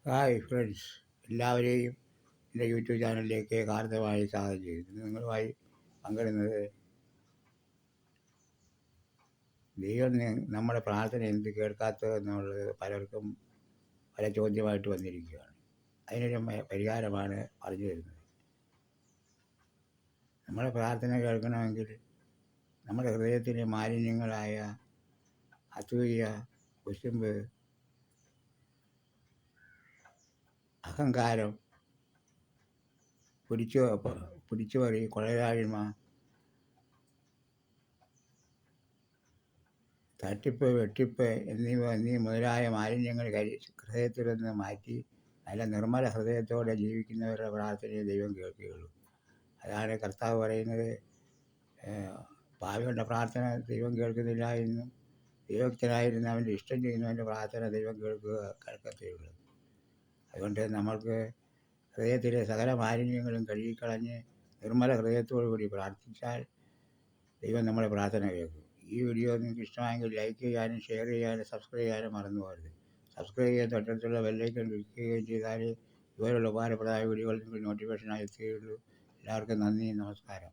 Hi friends, എല്ലാവരെയും എൻ്റെ YouTube ചാനലിലേക്ക് ഹാർദമായി സ്വാഗതം ചെയ്യുന്നു. നിങ്ങളുമായി പങ്കിടുന്നത് ദൈവം നമ്മുടെ പ്രാർത്ഥന എന്ത് കേൾക്കാത്തതെന്നുള്ളത് പലർക്കും പല ചോദ്യമായിട്ട് വന്നിരിക്കുകയാണ്. അതിനൊരു പരിഹാരമാണ് പറഞ്ഞു തരുന്നത്. നമ്മുടെ പ്രാർത്ഥന കേൾക്കണമെങ്കിൽ നമ്മുടെ ഹൃദയത്തിലെ മാലിന്യങ്ങളായ അസൂയ, കുശുമ്പ്, അഹങ്കാരം, പിടിച്ചുപറി, കൊലയായ്മ, തട്ടിപ്പ്, വെട്ടിപ്പ് എന്നീ മുതലായ മാലിന്യങ്ങൾ ഹൃദയത്തിൽ നിന്ന് മാറ്റി നല്ല നിർമ്മല ഹൃദയത്തോടെ ജീവിക്കുന്നവരുടെ പ്രാർത്ഥനയെ ദൈവം കേൾക്കുകയുള്ളൂ. അതാണ് കർത്താവ് പറയുന്നത്. പാപികളുടെ പ്രാർത്ഥന ദൈവം കേൾക്കുന്നില്ല എന്നും, ദൈവഭക്തനായിരുന്ന അവൻ്റെ ഇഷ്ടം ചെയ്യുന്നവൻ്റെ പ്രാർത്ഥന ദൈവം കേൾക്കത്തേയുള്ളൂ. അതുകൊണ്ട് നമ്മൾക്ക് ഹൃദയത്തിലെ സകല മാലിന്യങ്ങളും കഴുകിക്കളഞ്ഞ് നിർമ്മല ഹൃദയത്തോടു കൂടി പ്രാർത്ഥിച്ചാൽ ദൈവം നമ്മുടെ പ്രാർത്ഥന കേൾക്കും. ഈ വീഡിയോ നിങ്ങൾക്ക് ഇഷ്ടമായെങ്കിൽ ലൈക്ക് ചെയ്യാനും ഷെയർ ചെയ്യാനും സബ്സ്ക്രൈബ് ചെയ്യാനും മറന്നു പോകരുത്. സബ്സ്ക്രൈബ് ചെയ്യാൻ തൊട്ടടുത്തുള്ള ബെല്ലൈക്കൺ ക്ലിക്ക് ചെയ്യുകയും ചെയ്താൽ ഇതുപോലുള്ള ഉപകാരപ്രദമായ വീഡിയോകൾ നിങ്ങൾക്ക് നോട്ടിഫിക്കേഷനായി എത്തുകയുള്ളൂ. എല്ലാവർക്കും നന്ദി, നമസ്കാരം.